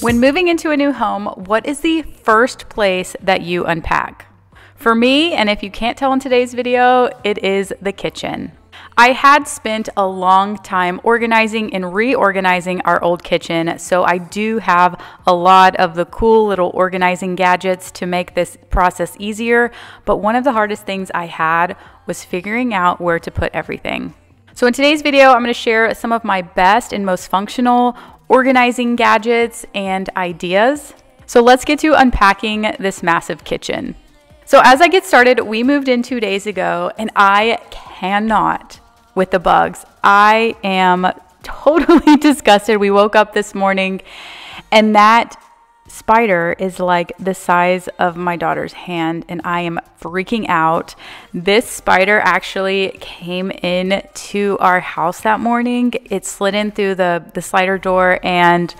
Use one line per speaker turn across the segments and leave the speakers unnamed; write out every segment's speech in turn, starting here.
When moving into a new home, what is the first place that you unpack? For me, and if you can't tell in today's video, it is the kitchen. I had spent a long time organizing and reorganizing our old kitchen, so I do have a lot of the cool little organizing gadgets to make this process easier, but one of the hardest things I had was figuring out where to put everything. So in today's video, I'm going to share some of my best and most functional organizing gadgets and ideas. So let's get to unpacking this massive kitchen. So as I get started, we moved in 2 days ago and I cannot with the bugs. I am totally disgusted. We woke up this morning and that spider is like the size of my daughter's hand and I am freaking out. This spider actually came in to our house that morning. It slid in through the slider door, and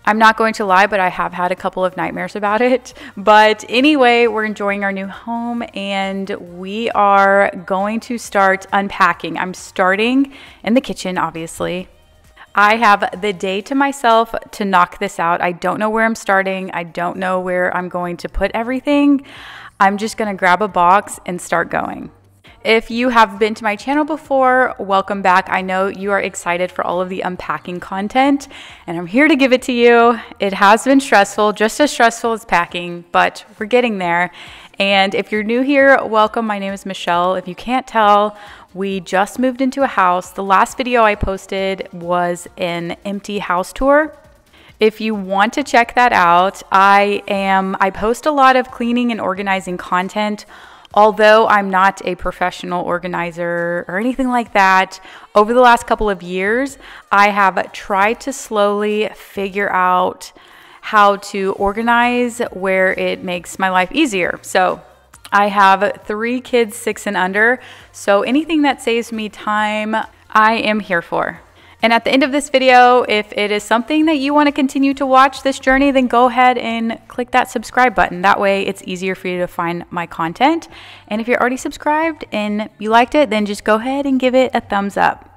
I'm not going to lie, but I have had a couple of nightmares about it. But anyway, we're enjoying our new home and we are going to start unpacking. I'm starting in the kitchen, obviously. I have the day to myself to knock this out. I don't know where I'm starting. I don't know where I'm going to put everything. I'm just going to grab a box and start going. If you have been to my channel before, welcome back. I know you are excited for all of the unpacking content, and I'm here to give it to you. It has been stressful, just as stressful as packing, but we're getting there. And if you're new here, welcome. My name is Michelle. If you can't tell, we just moved into a house. The last video I posted was an empty house tour. If you want to check that out, I post a lot of cleaning and organizing content. Although I'm not a professional organizer or anything like that, over the last couple of years, I have tried to slowly figure out how to organize where it makes my life easier. So I have 3 kids, 6 and under, so anything that saves me time, I am here for. And at the end of this video, if it is something that you want to continue to watch this journey, then go ahead and click that subscribe button. That way it's easier for you to find my content. And if you're already subscribed and you liked it, then just go ahead and give it a thumbs up.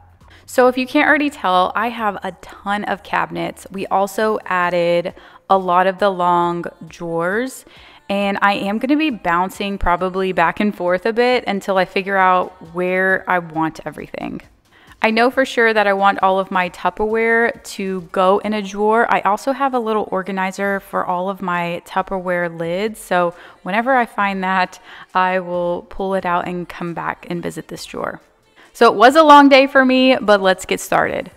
So if you can't already tell, I have a ton of cabinets. We also added a lot of the long drawers, and I am going to be bouncing probably back and forth a bit until I figure out where I want everything. I know for sure that I want all of my Tupperware to go in a drawer. I also have a little organizer for all of my Tupperware lids. So whenever I find that, I will pull it out and come back and visit this drawer. So it was a long day for me, but let's get started.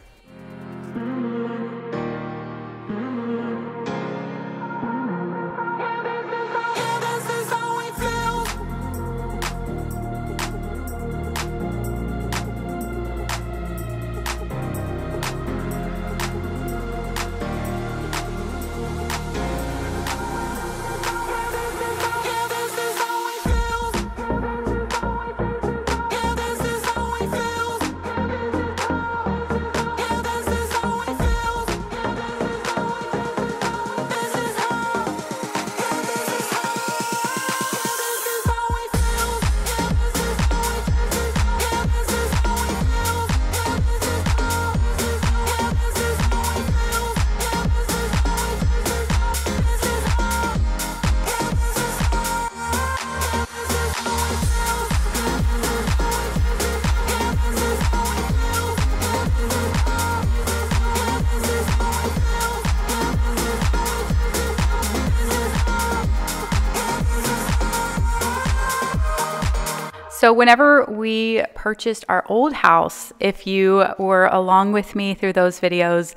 So whenever we purchased our old house, if you were along with me through those videos,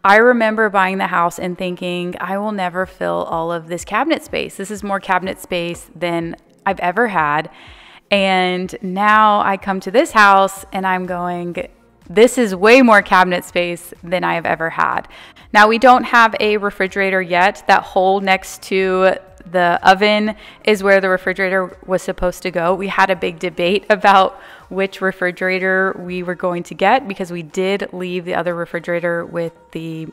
I remember buying the house and thinking, I will never fill all of this cabinet space. This is more cabinet space than I've ever had. And now I come to this house and I'm going, this is way more cabinet space than I have ever had. Now we don't have a refrigerator yet. That hole next to the oven is where the refrigerator was supposed to go. We had a big debate about which refrigerator we were going to get because we did leave the other refrigerator with the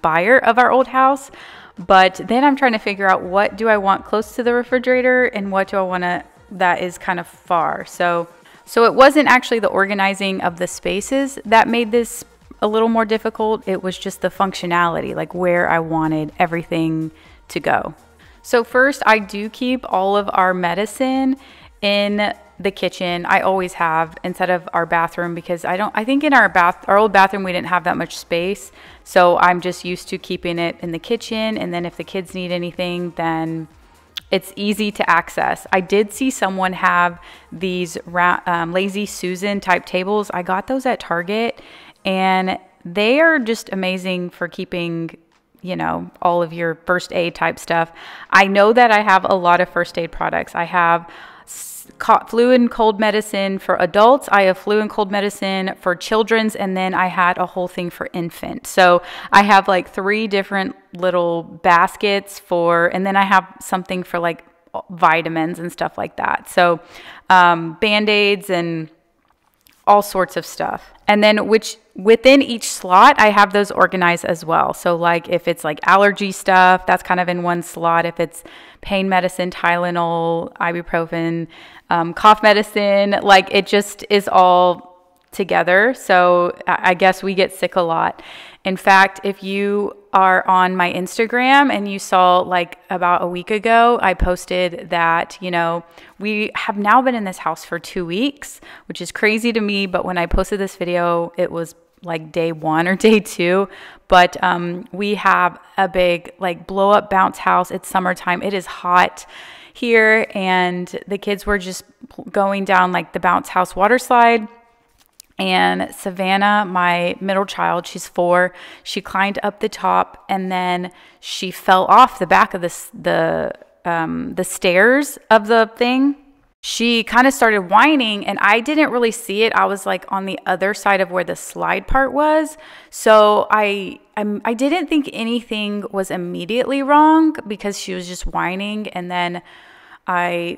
buyer of our old house. But then I'm trying to figure out, what do I want close to the refrigerator and what do I want that is kind of far. So it wasn't actually the organizing of the spaces that made this a little more difficult. It was just the functionality, like where I wanted everything to go. So first, I do keep all of our medicine in the kitchen. I always have, instead of our bathroom, because I think in our old bathroom we didn't have that much space. So I'm just used to keeping it in the kitchen, and then if the kids need anything, then it's easy to access. I did see someone have these Lazy Susan type tables. I got those at Target, and they are just amazing for keeping, you know, all of your first aid type stuff. I know that I have a lot of first aid products. I have flu and cold medicine for adults. I have flu and cold medicine for children's, and then I had a whole thing for infant. So I have like 3 different little baskets and then I have something for like vitamins and stuff like that. So Band-Aids and all sorts of stuff. And then within each slot, I have those organized as well. So like if it's like allergy stuff, that's kind of in one slot. If it's pain medicine, Tylenol, ibuprofen, cough medicine, like it just is all together. So I guess we get sick a lot. In fact, if you are on my Instagram and you saw like about a week ago, I posted that, you know, we have now been in this house for 2 weeks, which is crazy to me. But when I posted this video, it was like day 1 or day 2. But we have a big like blow up bounce house. It's summertime. It is hot here. And the kids were just going down like the bounce house water slide. And Savannah, my middle child, she's 4, she climbed up the top and then she fell off the back of the stairs of the thing. She kind of started whining and I didn't really see it. I was like on the other side of where the slide part was. So I didn't think anything was immediately wrong because she was just whining. And then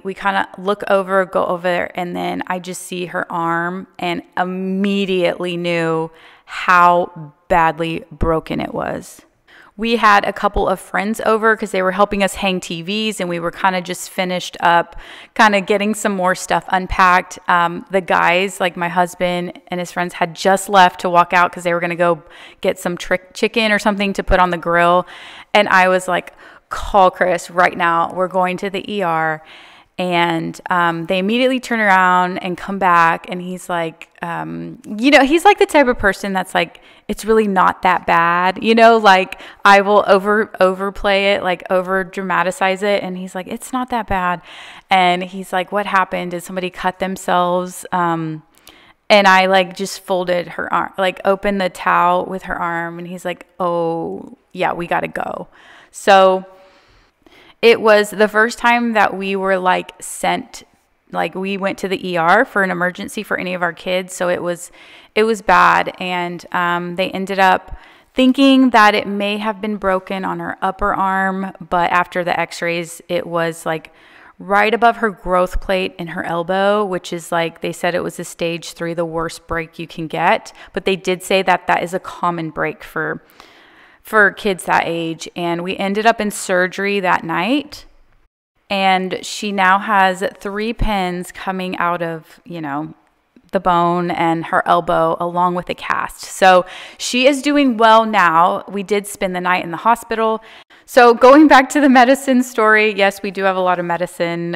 we kind of go over there, and then I just see her arm and immediately knew how badly broken it was. We had a couple of friends over because they were helping us hang TVs, and we were kind of just finished up, kind of getting some more stuff unpacked. The guys, like my husband and his friends, had just left to walk out because they were going to go get some chicken or something to put on the grill. And I was like, call Chris right now. We're going to the ER. And they immediately turn around and come back. And he's like, you know, he's like the type of person that's like, it's really not that bad. You know, like I will overplay it, like over dramatize it. And he's like, it's not that bad. And he's like, what happened? Did somebody cut themselves? And I like just folded her arm, like opened the towel with her arm. And he's like, oh yeah, we got to go. So it was the first time that we were like sent, like we went to the ER for an emergency for any of our kids. So it was bad. And they ended up thinking that it may have been broken on her upper arm. But after the x-rays, it was like right above her growth plate in her elbow, which is like, they said it was a stage 3, the worst break you can get. But they did say that that is a common break for kids that age. And we ended up in surgery that night, and she now has 3 pins coming out of, you know, the bone and her elbow along with a cast. So she is doing well now. We did spend the night in the hospital. So going back to the medicine story, yes, we do have a lot of medicine.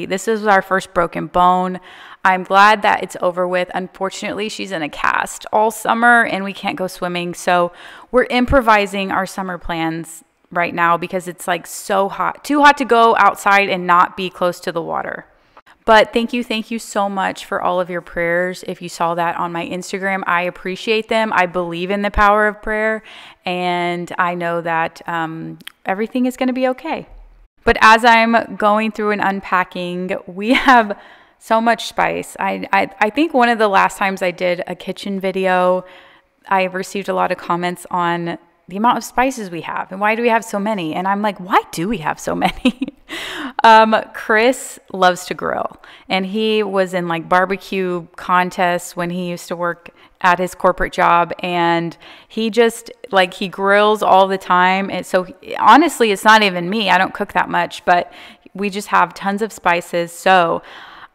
This is our first broken bone. I'm glad that it's over with. Unfortunately, she's in a cast all summer and we can't go swimming. So we're improvising our summer plans right now because it's like so hot, too hot to go outside and not be close to the water. But thank you so much for all of your prayers. If you saw that on my Instagram, I appreciate them. I believe in the power of prayer, and I know that everything is going to be okay. But as I'm going through and unpacking, we have so much spice. I think one of the last times I did a kitchen video, I received a lot of comments on the amount of spices we have and why do we have so many? And I'm like, why do we have so many? Chris loves to grill, and he was in like barbecue contests when he used to work at his corporate job, and he just like, he grills all the time. And so honestly, it's not even me. I don't cook that much, but we just have tons of spices. So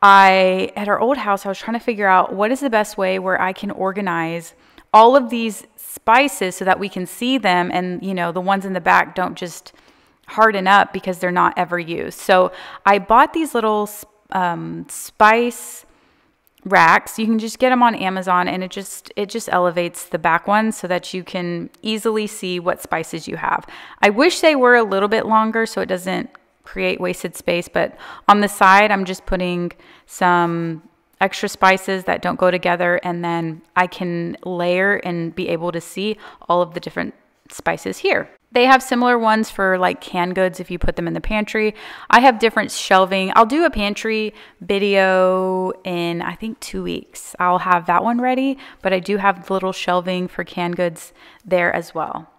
at our old house, I was trying to figure out what is the best way where I can organize all of these spices so that we can see them, and you know, the ones in the back don't just harden up because they're not ever used. So I bought these little spice racks. You can just get them on Amazon, and it just elevates the back ones so that you can easily see what spices you have. I wish they were a little bit longer so it doesn't create wasted space, but on the side I'm just putting some extra spices that don't go together, and then I can layer and be able to see all of the different spices here. They have similar ones for like canned goods if you put them in the pantry. I have different shelving. I'll do a pantry video in, I think, 2 weeks. I'll have that one ready, but I do have little shelving for canned goods there as well.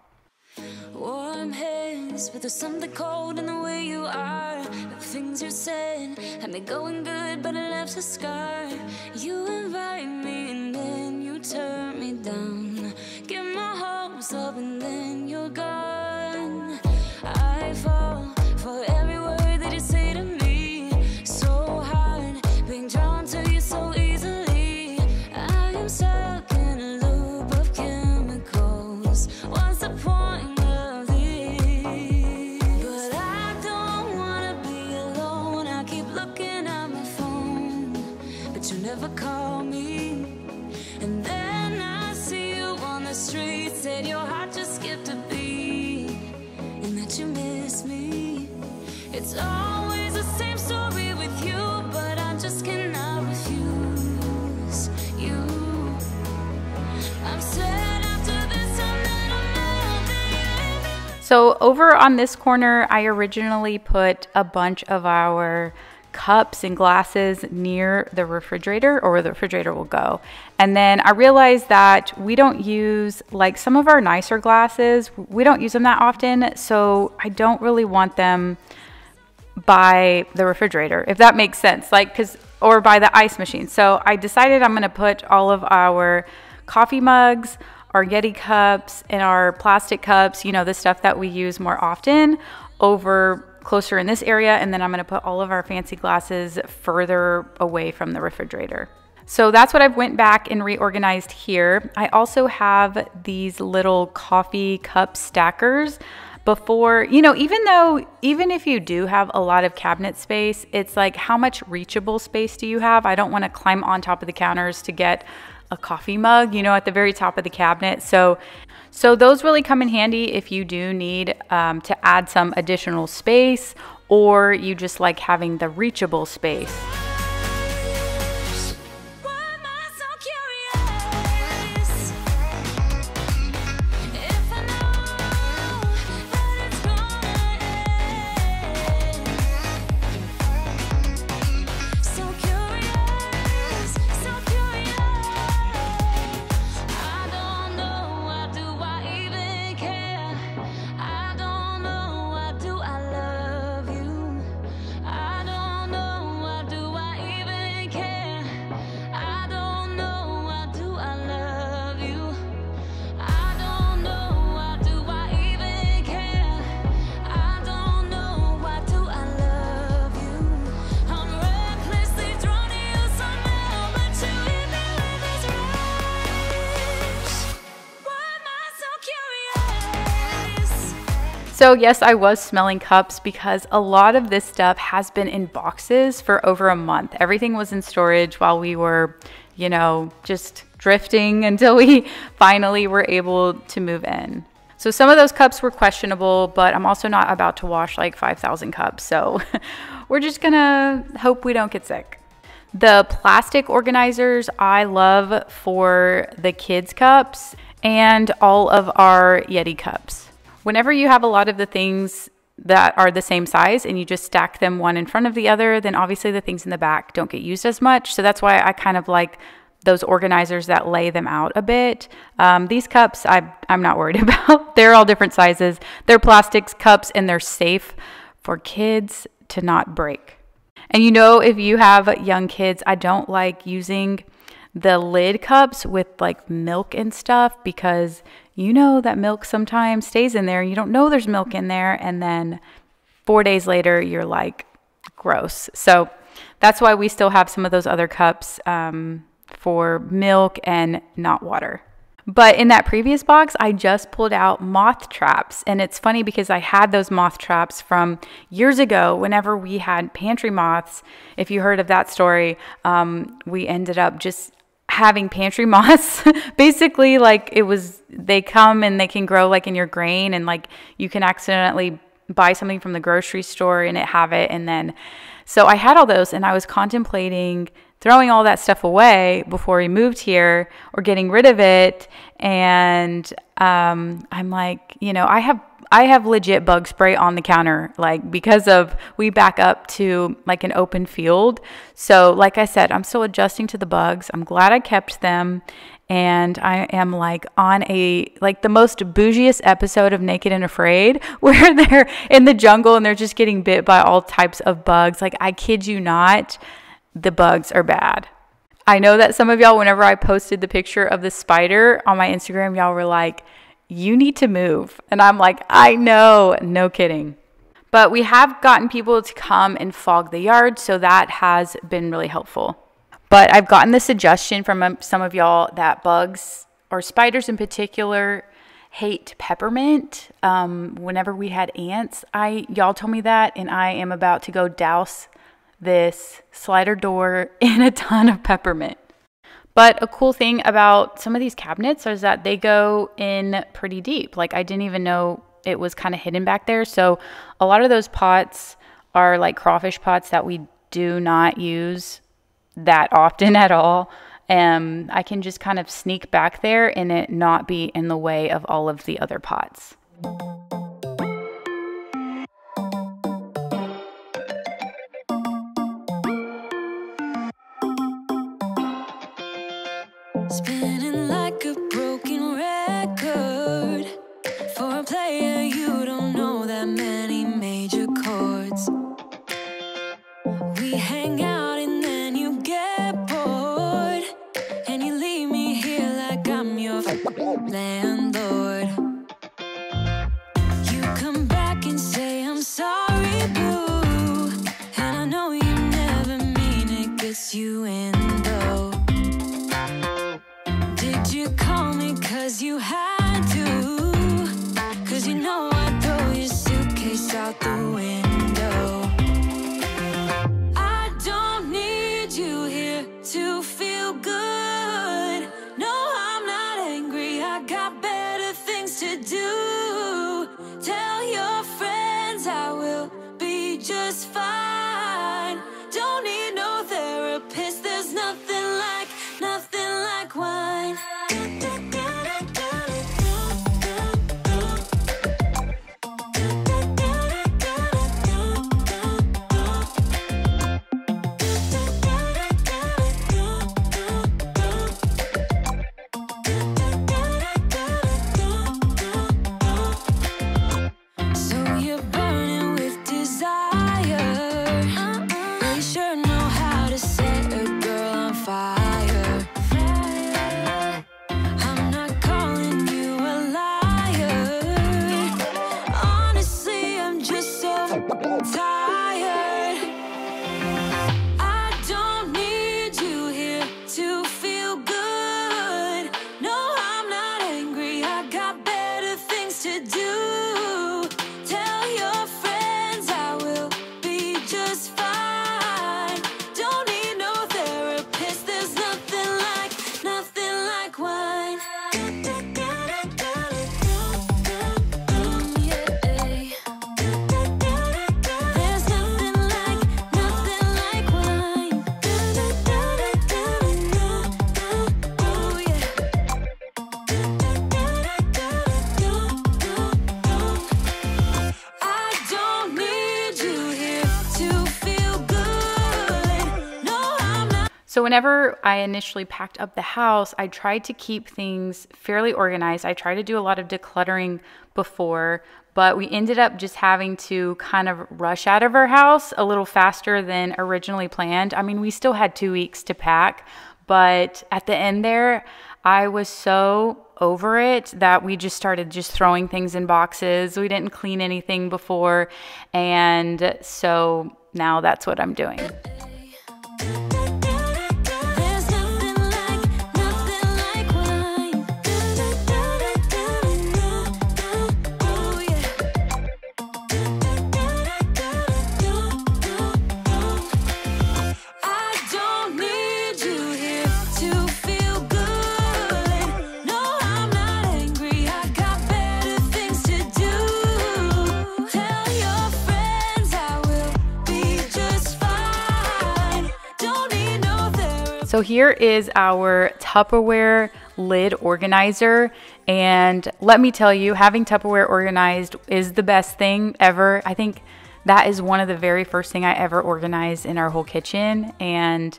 Warm hands, but there's something cold in the way you are. The things you said had me going good, but it left a scar. You invite me and then you turn me down. Get my hopes up and then you're gone. I fall for every word that you say to me. So hard, being drawn to you so easily. I am stuck in a loop of chemicals. What's the point of this? But I don't wanna be alone. I keep looking at my phone, but you never call me. And then I see you on the street, said your heart just skipped a beat, and that you miss me. It's always the same story with you, but I just cannot refuse you. I'm sad after this time that I'm out.
So over on this corner, I originally put a bunch of our cups and glasses near the refrigerator, or where the refrigerator will go. And then I realized that we don't use, like some of our nicer glasses, we don't use them that often. So I don't really want them by the refrigerator, if that makes sense, like, or by the ice machine. So I decided I'm going to put all of our coffee mugs, our Yeti cups, and our plastic cups, you know, the stuff that we use more often, over closer in this area, and then I'm going to put all of our fancy glasses further away from the refrigerator. So that's what I've went back and reorganized here. I also have these little coffee cup stackers. Before, you know, even if you do have a lot of cabinet space, it's like, how much reachable space do you have? I don't want to climb on top of the counters to get a coffee mug, you know, at the very top of the cabinet. So those really come in handy if you do need to add some additional space, or you just like having the reachable space. So yes, I was smelling cups because a lot of this stuff has been in boxes for over a month. Everything was in storage while we were, you know, just drifting until we finally were able to move in. So some of those cups were questionable, but I'm also not about to wash like 5,000 cups. So we're just gonna hope we don't get sick. The plastic organizers I love for the kids' cups and all of our Yeti cups. Whenever you have a lot of the things that are the same size and you just stack them one in front of the other, then obviously the things in the back don't get used as much. So that's why I kind of like those organizers that lay them out a bit. These cups I'm not worried about. They're all different sizes. They're plastics cups and they're safe for kids to not break. And you know, if you have young kids, I don't like using the lid cups with like milk and stuff, because you know that milk sometimes stays in there and you don't know there's milk in there, and then 4 days later you're like, gross. So that's why we still have some of those other cups for milk and not water. But in that previous box, I just pulled out moth traps. And it's funny because I had those moth traps from years ago whenever we had pantry moths. If you heard of that story, we ended up just having pantry moths. Basically, like they come and they can grow like in your grain, and like you can accidentally buy something from the grocery store and have it. And then, so I had all those, and I was contemplating throwing all that stuff away before we moved here or getting rid of it. And I'm like, I have legit bug spray on the counter, like because we back up to like an open field. So like I said, I'm still adjusting to the bugs. I'm glad I kept them. And I am like on the most bougiest episode of Naked and Afraid, where they're in the jungle and they're just getting bit by all types of bugs. Like, I kid you not, the bugs are bad. I know that some of y'all, whenever I posted the picture of the spider on my Instagram, y'all were like, you need to move. And I'm like, I know, no kidding. But we have gotten people to come and fog the yard, so that has been really helpful. But I've gotten the suggestion from some of y'all that bugs, or spiders in particular, hate peppermint. Whenever we had ants, y'all told me that, and I am about to go douse this slider door in a ton of peppermint. But a cool thing about some of these cabinets is that they go in pretty deep. Like, I didn't even know it was kind of hidden back there. So a lot of those pots are like crawfish pots that we do not use that often at all. I can just kind of sneak back there and it not be in the way of all of the other pots.
Spinning like a broken record. For a player, you don't know that many major chords. We hang out and then you get bored, and you leave me here like I'm your landlord. You come back and say, I'm sorry, boo, and I know you never mean it, gets you in though. Did you call me 'cause you had to? 'Cause you know I'd throw your suitcase out the window. I don't need you here to feel good. No, I'm not angry, I got better things to do. Tell your friends I will be just fine. Don't need no therapist, there's nothing like wine. So you're burning with desire. You sure know how to set a girl on fire. I'm not calling you a liar. Honestly, I'm just so tired. I don't need you here to feel good. No, I'm not angry, I got better things to do. Tell your friends I will be just fine. Don't need no therapist, there's nothing like wine. There's nothing like wine. Oh yeah. I don't need you here to feel good. No, I'm not.
So whenever I initially packed up the house, I tried to keep things fairly organized. I tried to do a lot of decluttering before, but we ended up just having to kind of rush out of our house a little faster than originally planned. I mean, we still had 2 weeks to pack, but at the end there, I was so over it that we just started just throwing things in boxes. We didn't clean anything before, and so now that's what I'm doing.
There's nothing like wine.
So here is our Tupperware lid organizer, and let me tell you, having Tupperware organized is the best thing ever. I think that is one of the very first thing I ever organized in our whole kitchen, and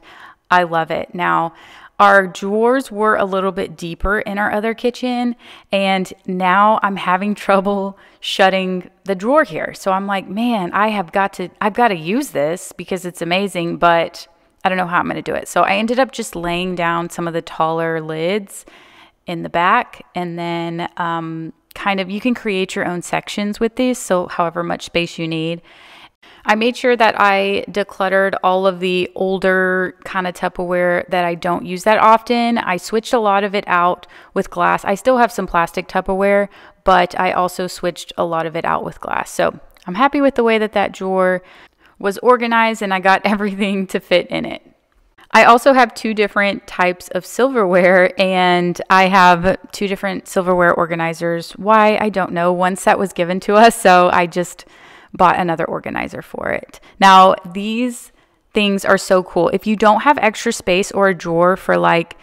I love it. Now, our drawers were a little bit deeper in our other kitchen, and now I'm having trouble shutting the drawer here. So I'm like, man, I've got to use this because it's amazing, but I don't know how I'm going to do it. So I ended up just laying down some of the taller lids in the back, and then kind of you can create your own sections with these, so however much space you need. I made sure that I decluttered all of the older kind of Tupperware that I don't use that often. I switched a lot of it out with glass. I still have some plastic Tupperware, but I also switched a lot of it out with glass. So I'm happy with the way that that drawer was organized, and I got everything to fit in it. I also have two different types of silverware, and I have two different silverware organizers. Why? I don't know. One set was given to us, so I just bought another organizer for it. Now, these things are so cool. If you don't have extra space or a drawer for like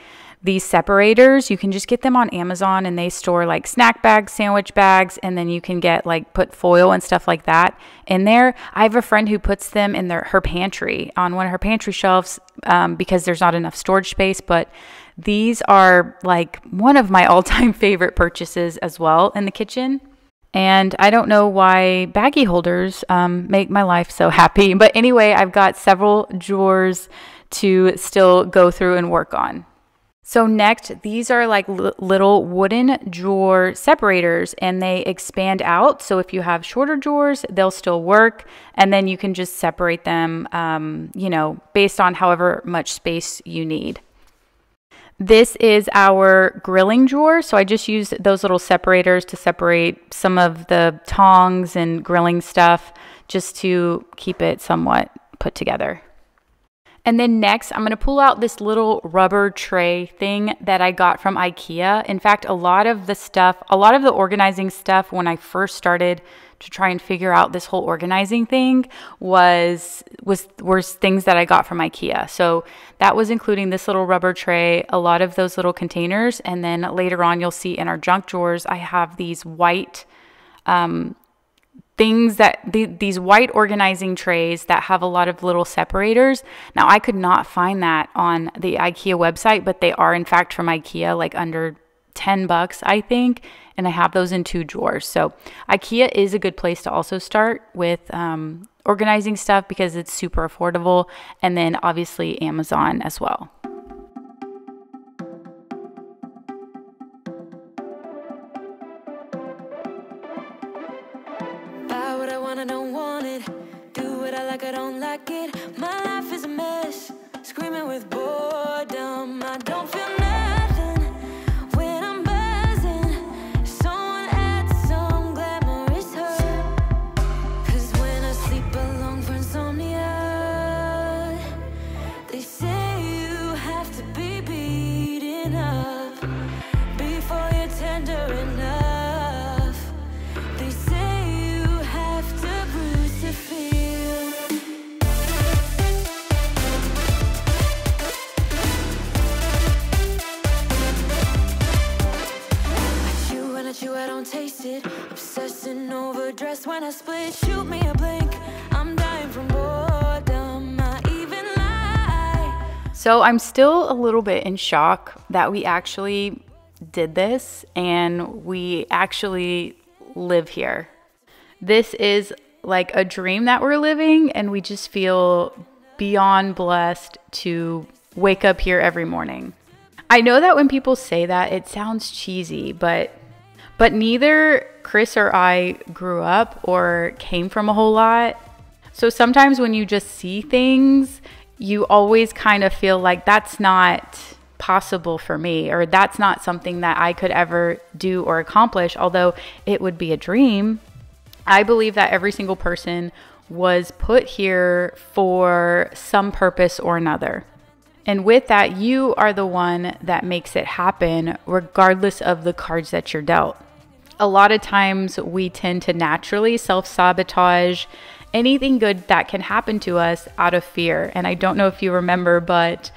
these separators, you can just get them on Amazon, and they store like snack bags, sandwich bags, and then you can get like put foil and stuff like that in there. I have a friend who puts them in her pantry, on one of her pantry shelves, because there's not enough storage space. But these are like one of my all-time favorite purchases as well in the kitchen. And I don't know why baggie holders make my life so happy. But anyway, I've got several drawers to still go through and work on. So next, these are like little wooden drawer separators, and they expand out. So if you have shorter drawers, they'll still work. And then you can just separate them, you know, based on however much space you need. This is our grilling drawer. So I just used those little separators to separate some of the tongs and grilling stuff, just to keep it somewhat put together. And then next, I'm going to pull out this little rubber tray thing that I got from IKEA. In fact, a lot of the organizing stuff when I first started to try and figure out this whole organizing thing were things that I got from IKEA. So that was including this little rubber tray, a lot of those little containers, and then later on you'll see in our junk drawers I have these white these white organizing trays that have a lot of little separators. Now, I could not find that on the IKEA website, but they are in fact from IKEA, like under $10, I think. And I have those in 2 drawers. So IKEA is a good place to also start with organizing stuff because it's super affordable. And then obviously Amazon as well.
I don't like it. My life is a mess, screaming with boredom. I don't feel nothing when I'm buzzing. Someone add some glamorous hurt. 'Cause when I sleep alone for insomnia, they say you have to be beaten up before you're tender enough. They say you have to bruise to feel. I don't taste it, obsessing over dress when I split. Shoot me a blink, I'm dying from boredom. I even lie.
So I'm still a little bit in shock that we actually did this and we actually live here. This is like a dream that we're living, and we just feel beyond blessed to wake up here every morning. I know that when people say that, it sounds cheesy, but neither Chris or I grew up or came from a whole lot. So sometimes when you just see things, you always kind of feel like that's not possible for me, or that's not something that I could ever do or accomplish, although it would be a dream. I believe that every single person was put here for some purpose or another. And with that, you are the one that makes it happen, regardless of the cards that you're dealt. A lot of times we tend to naturally self-sabotage anything good that can happen to us out of fear. And I don't know if you remember, but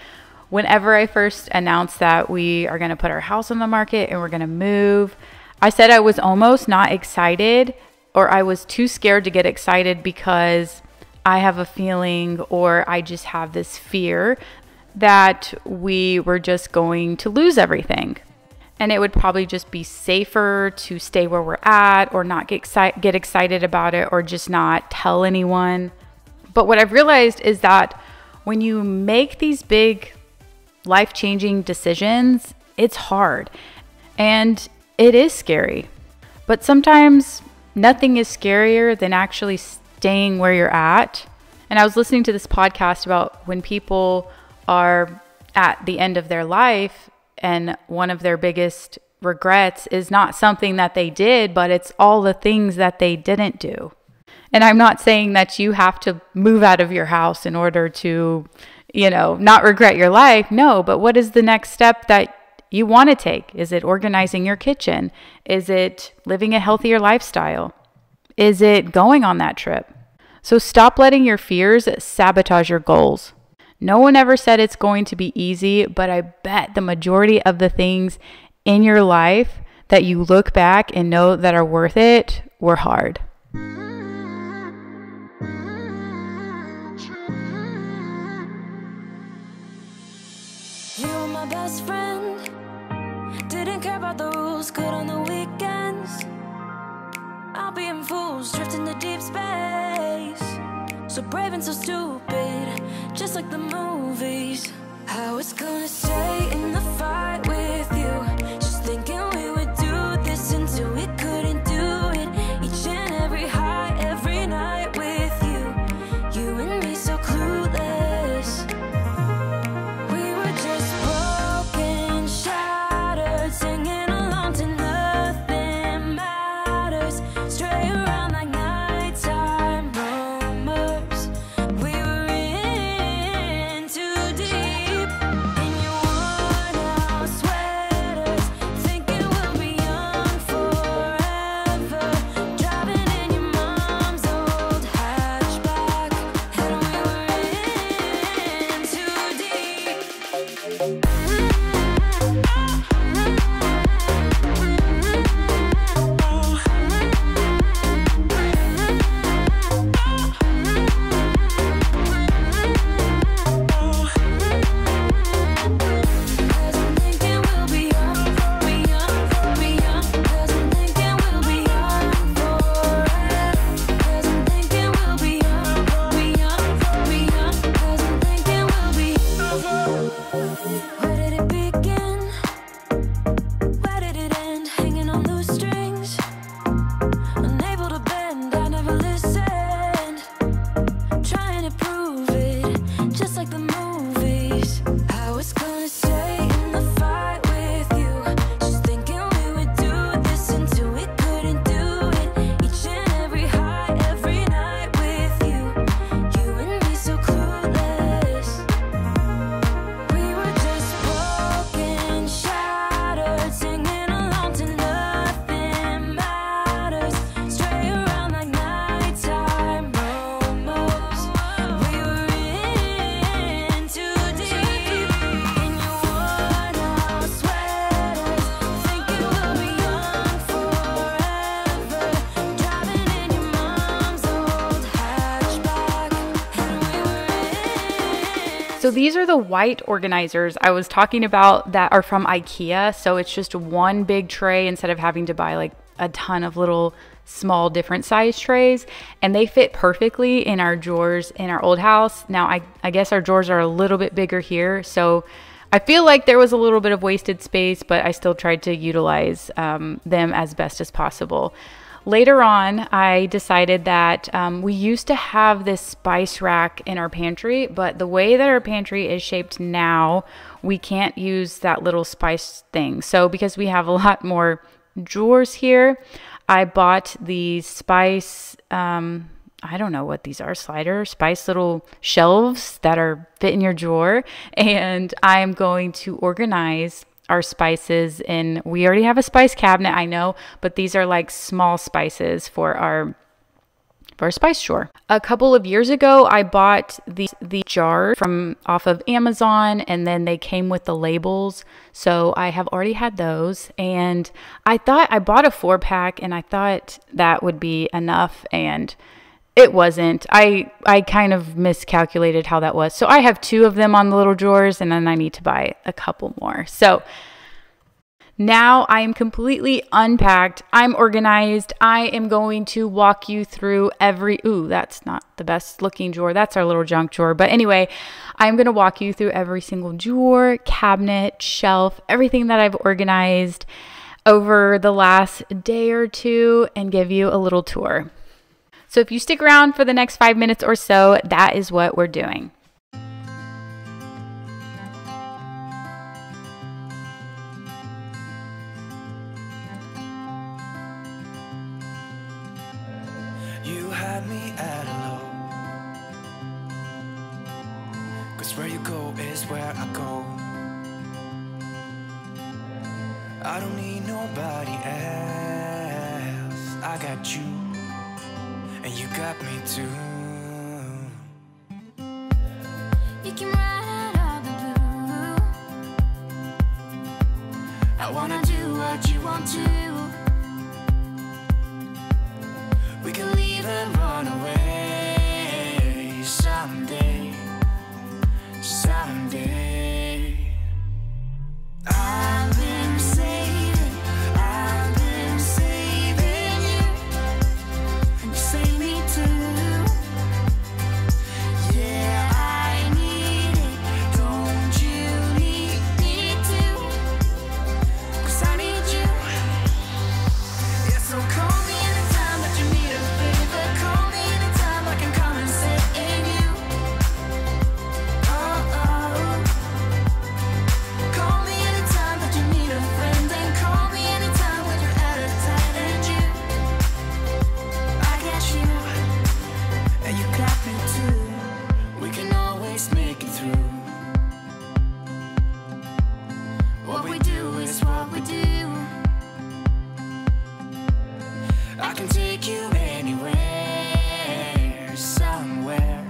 Whenever I first announced that we are going to put our house on the market and we're going to move, I said I was almost not excited, or I was too scared to get excited because I have a feeling, or I just have this fear that we were just going to lose everything. And it would probably just be safer to stay where we're at, or not get excited about it, or just not tell anyone. But what I've realized is that when you make these big life-changing decisions, it's hard and it is scary. But sometimes nothing is scarier than actually staying where you're at. And I was listening to this podcast about when people are at the end of their life and one of their biggest regrets is not something that they did, but it's all the things that they didn't do. And I'm not saying that you have to move out of your house in order to, not regret your life. No, but what is the next step that you want to take? Is it organizing your kitchen? Is it living a healthier lifestyle? Is it going on that trip? So stop letting your fears sabotage your goals. No one ever said it's going to be easy, but I bet the majority of the things in your life that you look back and know that are worth it were hard.
My best friend didn't care about the rules, good on the weekends. I'll be in fools, drifting to deep space. So brave and so stupid, just like the movies. I was gonna stay in the fight with you, just thinking we would do this until we couldn't do it. Each and every high, every night with you, you and me so clueless. We were just broken, shattered, singing along to nothing matters. Stray around like nighttime rumors. We were in too deep. In your worn out sweaters, thinking we'll be young forever. Driving in your mom's old hatchback, and we were in too deep. Where did it begin? Where did it end? Hanging on loose strings, unable to bend. I never listened, trying to prove it, just like the movies. I was gonna stay in the fight with you, just thinking we would do this until we couldn't do it. Each and every high, every night with you, you and me so clueless. We were just broken, shattered, singing along to nothing matters. Stray around like nighttime rumors. We were in too deep. In your worn out sweaters, thinking we'll be young forever. Driving in your mom's old hatchback, and we were in.
So these are the white organizers I was talking about that are from IKEA. So it's just one big tray instead of having to buy like a ton of little small different size trays, and they fit perfectly in our drawers in our old house. Now I guess our drawers are a little bit bigger here, so I feel like there was a little bit of wasted space, but I still tried to utilize them as best as possible. Later on, I decided that we used to have this spice rack in our pantry, but the way that our pantry is shaped now, we can't use that little spice thing. So because we have a lot more drawers here, I bought these spice, I don't know what these are, spice little shelves that fit in your drawer. And I'm going to organize our spices in, we already have a spice cabinet, I know, but these are like small spices for our for a spice drawer. A couple of years ago, I bought the jar from off of Amazon, and then they came with the labels. So I have already had those, and I thought I bought a 4-pack and I thought that would be enough, and it wasn't. I kind of miscalculated how that was. So I have 2 of them on the little drawers, and then I need to buy a couple more. So now I am completely unpacked. I'm organized. I am going to walk you through ooh, that's not the best looking drawer. That's our little junk drawer. But anyway, I'm going to walk you through every single drawer, cabinet, shelf, everything that I've organized over the last day or 2 and give you a little tour. So if you stick around for the next 5 minutes or so, that is what we're doing.
You had me at hello, 'cause where you go is where I go. I don't need nobody else. I got you, and you got me too. You came right out of the blue. I wanna do what you want to. We can leave and run away someday, someday. I've been saving you, and you save me too. Yeah, I need it, don't you need me too? 'Cause I need you. Yeah, so call me anytime that you need a favor. Call me anytime I can come and save you. Oh, oh. Call me anytime that you need a friend, and call me anytime when you're at a tight end. I got you, and you got me too. We can always make it through. What we do is what we do. I can take you anywhere, somewhere.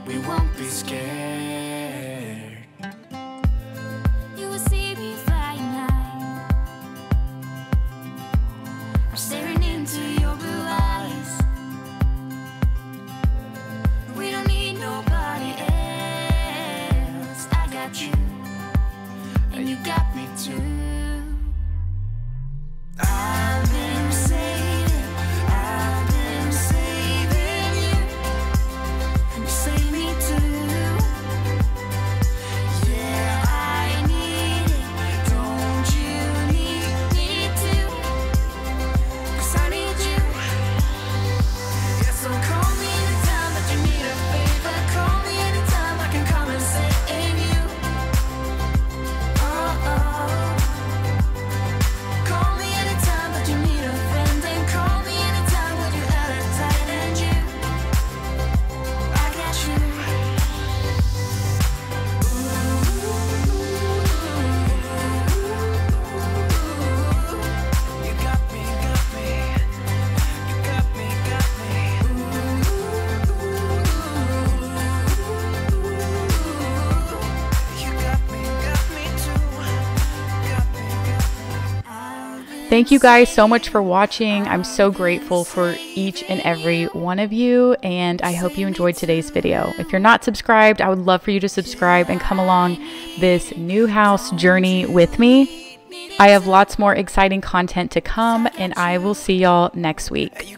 We won't be scared. You will see me flying high. I'm staring into your blue eyes. We don't need nobody else. I got you, and you got me too. I've been saving you, and you save me too. Yeah, I need it, don't you need me too? 'Cause I need you. Yeah, so call me anytime that you need a favor. Call me anytime I can come and save you. Oh, oh. Call me anytime that you need a friend, and call me anytime when you're at a tight end. I got you. You got me, got me. You got me, got me. You got me too. Got me,
Thank you guys so much for watching. I'm so grateful for each and every one of you, and I hope you enjoyed today's video. If you're not subscribed, I would love for you to subscribe and come along this new house journey with me. I have lots more exciting content to come, and I will see y'all next week.
you